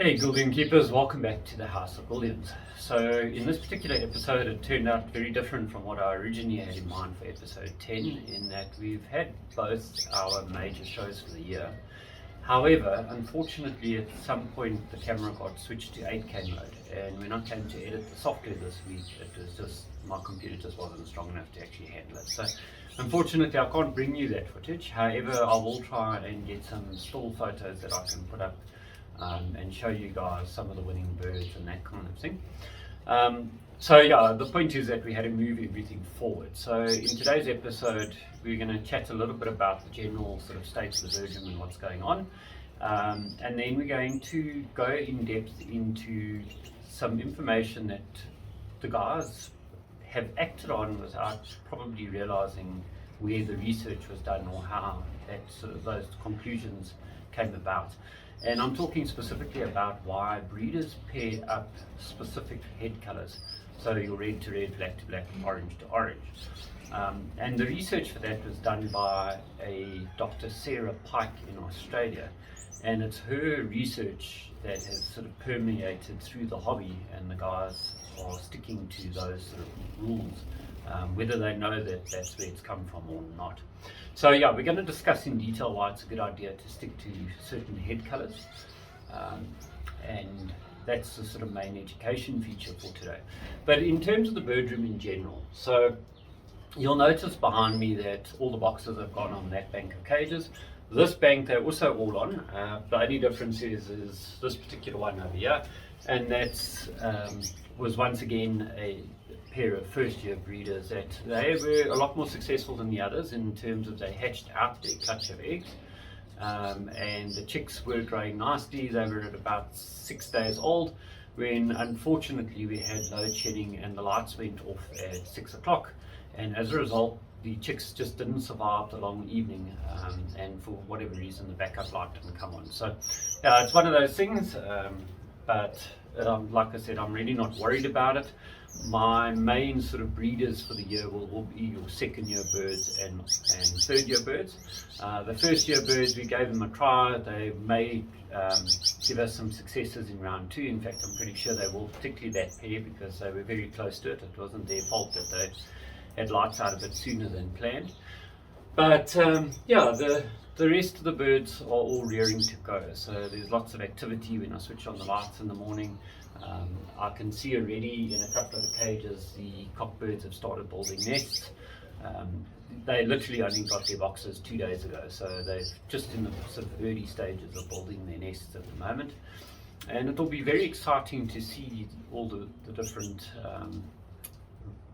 Hey Gouldian keepers, welcome back to the House of Gouldians. So in this particular episode it turned out very different from what I originally had in mind for episode 10, in that we've had both our major shows for the year. However, unfortunately at some point the camera got switched to 8K mode, and when I came to edit the software this week it was just, my computer just wasn't strong enough to actually handle it. So unfortunately I can't bring you that footage. However, I will try and get some still photos that I can put up and show you guys some of the winning birds and that kind of thing. So yeah, the point is that we had to move everything forward. So in today's episode we're going to chat a little bit about the general sort of state of the birdroom and what's going on, and then we're going to go in depth into some information that the guys have acted on without probably realizing where the research was done or how that sort of those conclusions came about. And I'm talking specifically about why breeders pair up specific head colours, so your red to red, black to black, orange to orange. And the research for that was done by a Dr. Sarah Pike in Australia, and it's her research that has sort of permeated through the hobby, and the guys are sticking to those sort of rules, whether they know that that's where it's come from or not. So yeah, we're going to discuss in detail why it's a good idea to stick to certain head colours, and that's the sort of main education feature for today. But in terms of the birdroom in general, so you'll notice behind me that all the boxes have gone on that bank of cages. This bank they're also all on. The only difference is this particular one over here, and that's was once again a pair of first year breeders that they were a lot more successful than the others in terms of they hatched out their clutch of eggs, and the chicks were growing nicely. They were at about 6 days old when unfortunately we had load shedding and the lights went off at 6 o'clock, and as a result the chicks just didn't survive the long evening, and for whatever reason the backup light didn't come on. So yeah, it's one of those things, but like I said, I'm really not worried about it. My main sort of breeders for the year will all be your second year birds and third year birds. The first year birds, we gave them a try. They may give us some successes in round 2. In fact, I'm pretty sure they will, particularly that pair, because they were very close to it. It wasn't their fault that they had lights out a bit sooner than planned. But yeah, the rest of the birds are all rearing to go. So there's lots of activity when I switch on the lights in the morning. I can see already in a couple of the cages the cockbirds have started building nests. They literally only got their boxes 2 days ago, so they're just in the sort of early stages of building their nests at the moment. And it'll be very exciting to see all the different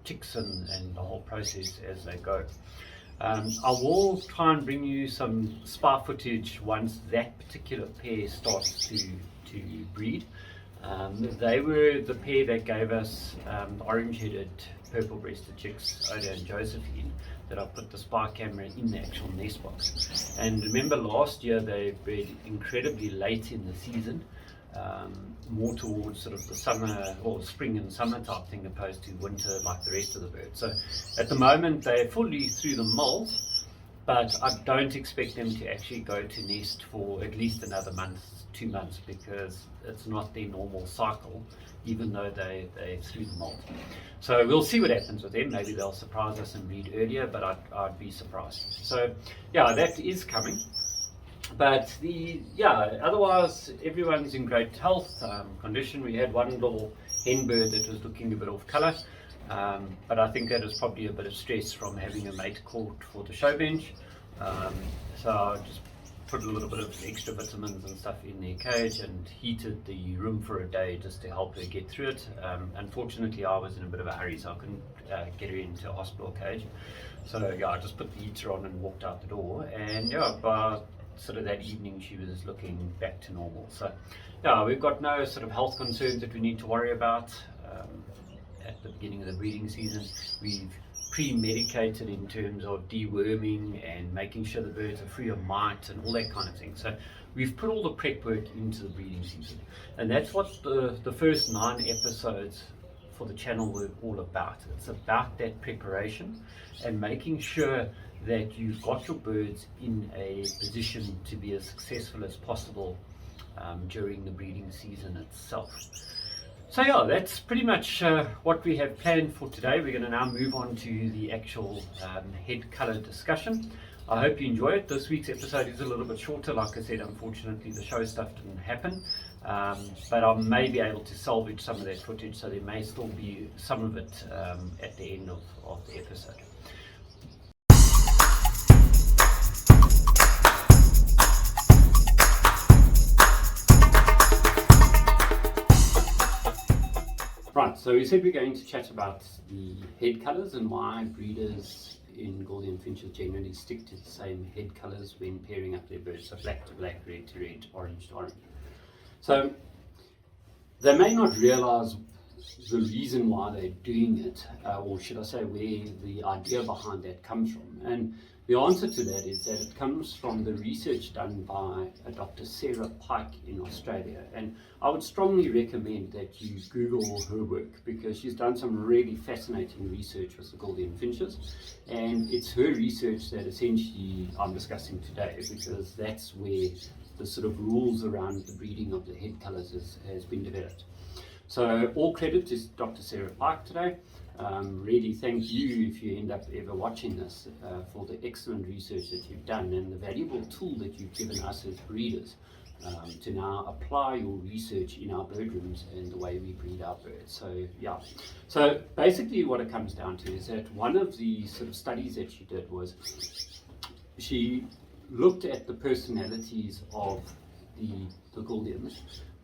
chicks and the whole process as they go. I will try and bring you some spy footage once that particular pair starts to breed. They were the pair that gave us the orange-headed, purple-breasted chicks, Oda and Josephine, that I put the spy camera in the actual nest box. And remember last year they bred incredibly late in the season, more towards sort of the summer or spring and summer type thing opposed to winter like the rest of the birds. So at the moment they're fully through the molt, but I don't expect them to actually go to nest for at least another month, 2 months, because it's not their normal cycle, even though they're through the molt. So we'll see what happens with them. Maybe they'll surprise us and breed earlier, but I'd be surprised. So yeah, that is coming. But otherwise everyone's in great health condition. We had one little hen bird that was looking a bit off colour, but I think that was probably a bit of stress from having a mate caught for the show bench. So I just put a little bit of extra vitamins and stuff in their cage and heated the room for a day just to help her get through it. Unfortunately I was in a bit of a hurry, so I couldn't get her into a hospital cage. So yeah, I just put the heater on and walked out the door, and yeah, by sort of that evening she was looking back to normal. So yeah, we've got no sort of health concerns that we need to worry about. At the beginning of the breeding season we've pre-medicated in terms of deworming and making sure the birds are free of mite and all that kind of thing. So we've put all the prep work into the breeding season, and that's what the first 9 episodes for the channel were all about. It's about that preparation and making sure that you've got your birds in a position to be as successful as possible during the breeding season itself. So yeah, that's pretty much what we have planned for today. We're going to now move on to the actual head colour discussion. I hope you enjoy it. This week's episode is a little bit shorter. Like I said, unfortunately the show stuff didn't happen, but I may be able to salvage some of that footage, so there may still be some of it at the end of the episode. Right, so we said we're going to chat about the head colours and why breeders in Gouldian Finches generally stick to the same head colours when pairing up their birds, so black to black, red to red, orange to orange. So they may not realise the reason why they're doing it, or should I say where the idea behind that comes from. And the answer to that is that it comes from the research done by Dr. Sarah Pike in Australia. And I would strongly recommend that you Google her work, because she's done some really fascinating research with the Gouldian Finches. And it's her research that essentially I'm discussing today, because that's where the sort of rules around the breeding of the head colours has been developed. So all credit to Dr. Sarah Pike today. Really thank you, if you end up ever watching this, for the excellent research that you've done and the valuable tool that you've given us as breeders to now apply your research in our bird rooms and the way we breed our birds. So yeah, so basically what it comes down to is that one of the sort of studies that she did was she looked at the personalities of the Gouldians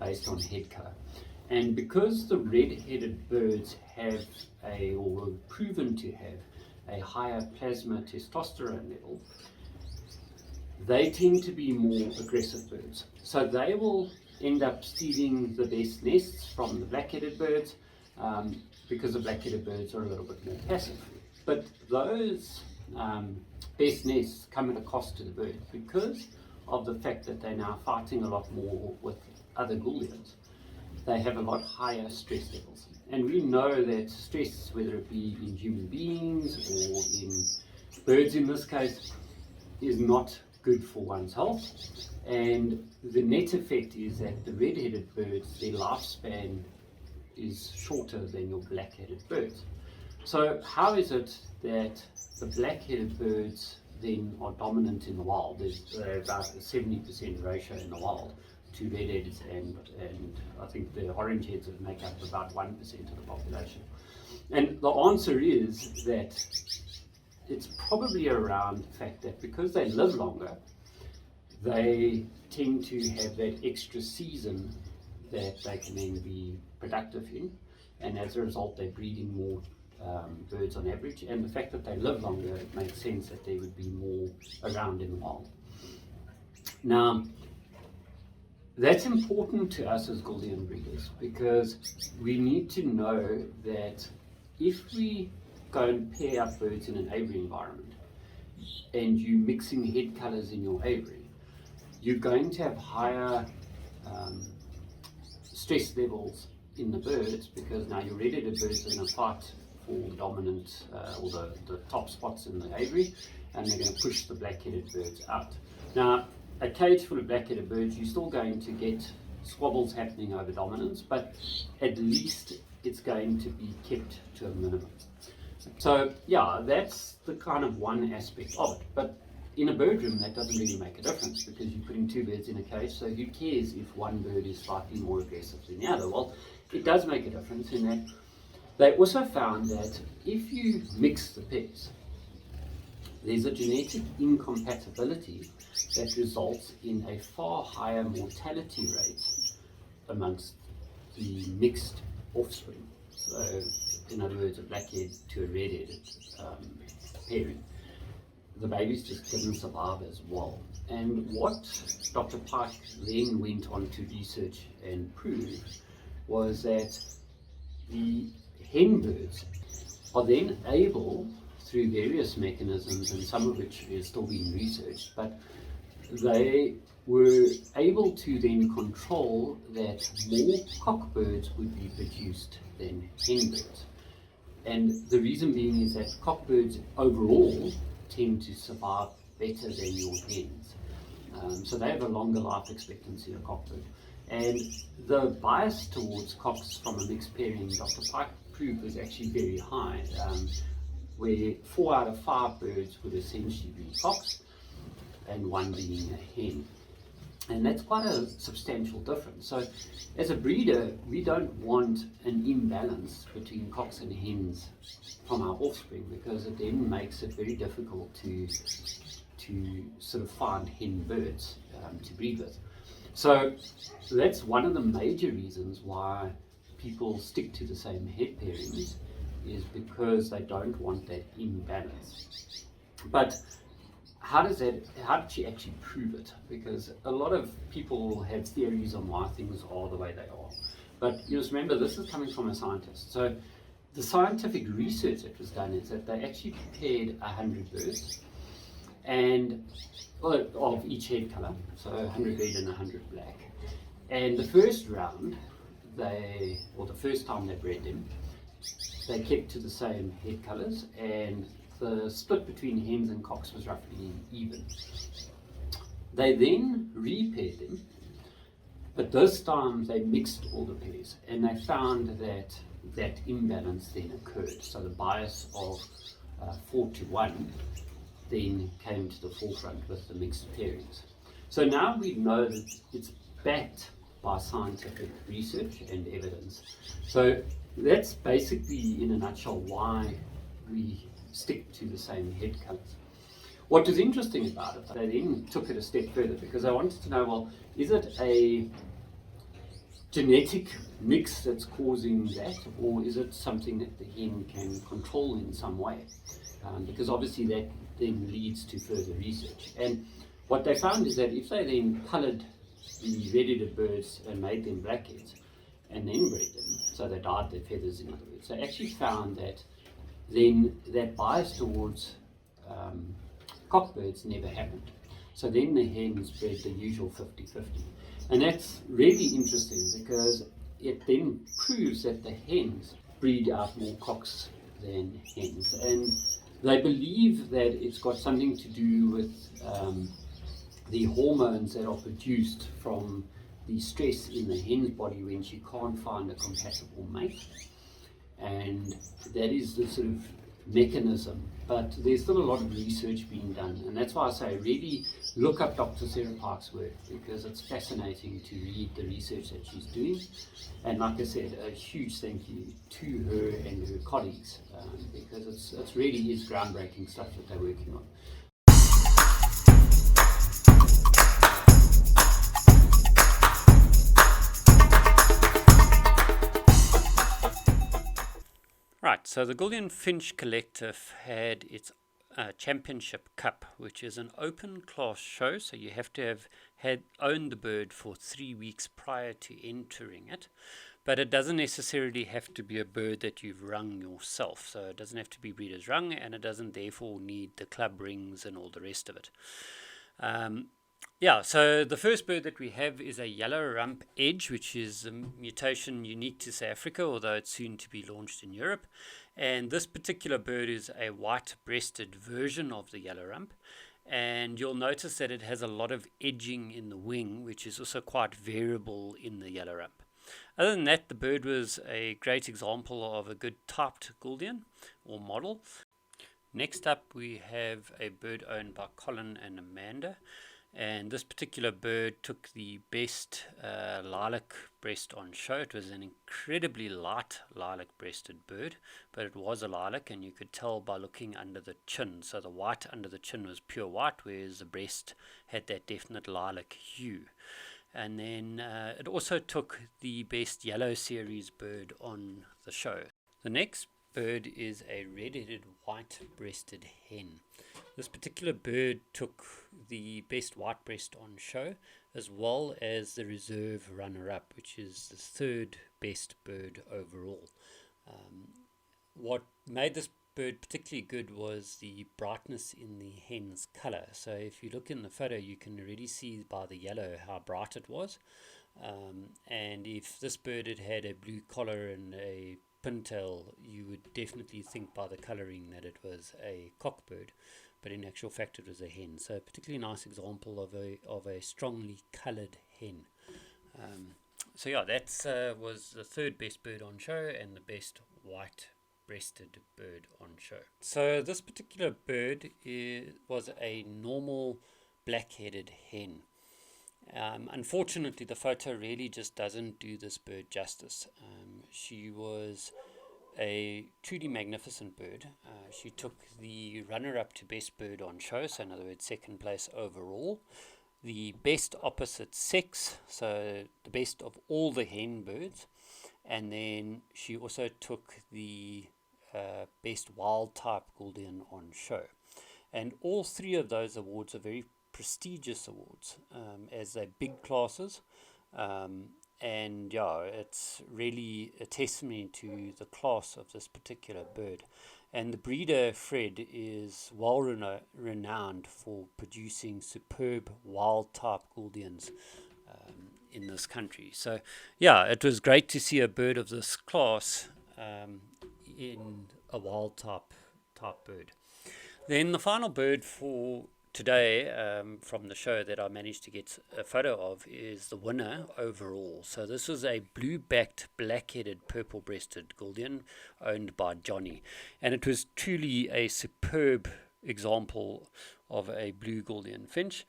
based on head colour. And because the red-headed birds have or were proven to have a higher plasma testosterone level, they tend to be more aggressive birds. So they will end up stealing the best nests from the black-headed birds, because the black-headed birds are a little bit more passive. But those best nests come at a cost to the bird because of the fact that they're now fighting a lot more with other Gouldians. They have a lot higher stress levels. And we know that stress, whether it be in human beings or in birds in this case, is not good for one's health. And the net effect is that the red-headed birds, their lifespan is shorter than your black-headed birds. So how is it that the black-headed birds then are dominant in the wild? There's about a 70% ratio in the wild to red-heads, and I think the orange-heads would make up about 1% of the population. And the answer is that it's probably around the fact that because they live longer, they tend to have that extra season that they can then be productive in, and as a result they're breeding more birds on average, and the fact that they live longer, it makes sense that there would be more around in the wild. Now, that's important to us as Gouldian breeders, because we need to know that if we go and pair up birds in an aviary environment and you're mixing head colours in your aviary, you're going to have higher stress levels in the birds, because now your red-headed birds are going to fight for the dominant or the top spots in the aviary, and they're going to push the black-headed birds out. Now, a cage full of black-headed birds, you're still going to get squabbles happening over dominance, but at least it's going to be kept to a minimum. So yeah, that's the kind of one aspect of it. But in a bird room, that doesn't really make a difference, because you're putting two birds in a cage, so who cares if one bird is slightly more aggressive than the other? Well, it does make a difference in that they also found that if you mix the pairs, there's a genetic incompatibility that results in a far higher mortality rate amongst the mixed offspring. So, in other words, a blackhead to a redheaded pairing. The babies just didn't survive as well. And what Dr. Pike then went on to research and prove was that the hen birds are then able, through various mechanisms, and some of which is still being researched, but they were able to then control that more cockbirds would be produced than hen birds. And the reason being is that cockbirds overall tend to survive better than your hens. So they have a longer life expectancy, a cockbird. And the bias towards cocks from a mixed pairing, Dr. Pike proved, was actually very high, where 4 out of 5 birds would essentially be cocks, and 1 being a hen. And that's quite a substantial difference. So as a breeder, we don't want an imbalance between cocks and hens from our offspring, because it then makes it very difficult to sort of find hen birds to breed with. So that's one of the major reasons why people stick to the same head pairings, is because they don't want that imbalance. But how did she actually prove it? Because a lot of people have theories on why things are the way they are. But you must remember, this is coming from a scientist. So the scientific research that was done is that they actually paired 100 birds, and of each head colour, so 100 red and 100 black. And the first round, the first time they bred them, they kept to the same head colours, and the split between hens and cocks was roughly even. They then repaired them, but this time they mixed all the pairs, and they found that that imbalance then occurred. So the bias of 4 to 1 then came to the forefront with the mixed pairings. So now we know that it's backed by scientific research and evidence. So that's basically, in a nutshell, why we stick to the same head colours. What was interesting about it, they then took it a step further, because they wanted to know, well, is it a genetic mix that's causing that, or is it something that the hen can control in some way? Because obviously that then leads to further research. And what they found is that if they then coloured the red-headed birds and made them blackheads, and then bred them, so they dyed their feathers, in other words, they actually found that then that bias towards cockbirds never happened. So then the hens bred the usual 50-50. And that's really interesting, because it then proves that the hens breed out more cocks than hens. And they believe that it's got something to do with the hormones that are produced from the stress in the hen's body when she can't find a compatible mate. And that is the sort of mechanism. But there's still a lot of research being done, and that's why I say really look up Dr. Sarah Park's work, because it's fascinating to read the research that she's doing. And like I said, a huge thank you to her and her colleagues, because it's really is groundbreaking stuff that they're working on. Right, so the Gouldian Finch Collective had its Championship Cup, which is an open class show, so you have to have owned the bird for 3 weeks prior to entering it. But it doesn't necessarily have to be a bird that you've rung yourself, so it doesn't have to be breeder's rung, and it doesn't therefore need the club rings and all the rest of it. Yeah, so the first bird that we have is a yellow rump edge, which is a mutation unique to South Africa, although it's soon to be launched in Europe. And this particular bird is a white-breasted version of the yellow rump. And you'll notice that it has a lot of edging in the wing, which is also quite variable in the yellow rump. Other than that, the bird was a great example of a good typed Gouldian or model. Next up, we have a bird owned by Colin and Amanda. And this particular bird took the best lilac breast on show. It was an incredibly light lilac breasted bird, but it was a lilac, and you could tell by looking under the chin. So the white under the chin was pure white, whereas the breast had that definite lilac hue. And then it also took the best yellow series bird on the show. The next bird is a red-headed white-breasted hen. This particular bird took the best white breast on show, as well as the reserve runner-up, which is the third best bird overall. What made this bird particularly good was the brightness in the hen's colour. So if you look in the photo, you can already see by the yellow how bright it was. And if this bird had had a blue collar and a pintail, you would definitely think by the colouring that it was a cockbird. but in actual fact it was a hen. So a particularly nice example of a strongly coloured hen. So yeah, that was the third best bird on show and the best white-breasted bird on show. So this particular bird was a normal black-headed hen. Unfortunately, the photo really just doesn't do this bird justice. She was a truly magnificent bird. She took the runner-up to best bird on show, so in other words, second place overall. The best opposite sex, so the best of all the hen birds, and then she also took the best wild type Gouldian on show. And all three of those awards are very prestigious awards, as they're big classes, and yeah, it's really a testimony to the class of this particular bird. And the breeder, Fred, is well renowned for producing superb wild type Gouldians in this country. So yeah, it was great to see a bird of this class in a wild type bird. Then the final bird for today from the show that I managed to get a photo of is the winner overall. So this was a blue-backed, black-headed, purple-breasted Gouldian owned by Johnny, and it was truly a superb example of a blue Gouldian finch.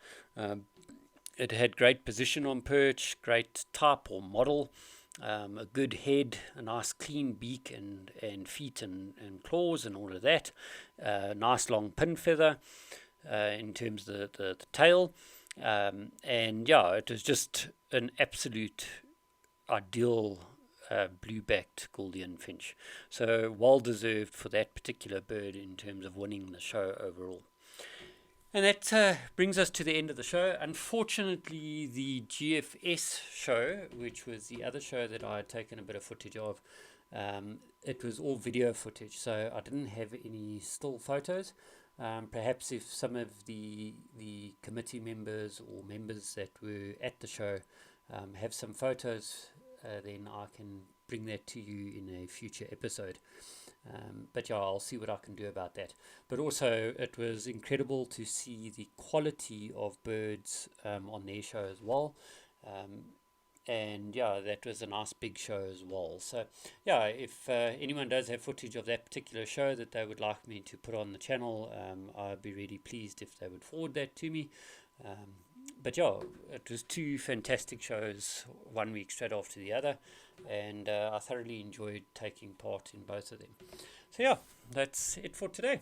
It had great position on perch, great type or model, a good head, a nice clean beak and feet and claws and all of that, nice long pin feather in terms of the tail, and yeah, it was just an absolute ideal blue-backed Gouldian finch. So well deserved for that particular bird in terms of winning the show overall. And that brings us to the end of the show. Unfortunately, the GFS show, which was the other show that I had taken a bit of footage of, it was all video footage, so I didn't have any still photos. Perhaps if some of the committee members or members that were at the show have some photos, then I can bring that to you in a future episode. But yeah, I'll see what I can do about that. But also, it was incredible to see the quality of birds on their show as well. And yeah, that was a nice big show as well. So yeah, if anyone does have footage of that particular show that they would like me to put on the channel, I'd be really pleased if they would forward that to me. But yeah, it was two fantastic shows, 1 week straight after the other, and I thoroughly enjoyed taking part in both of them. So yeah, that's it for today.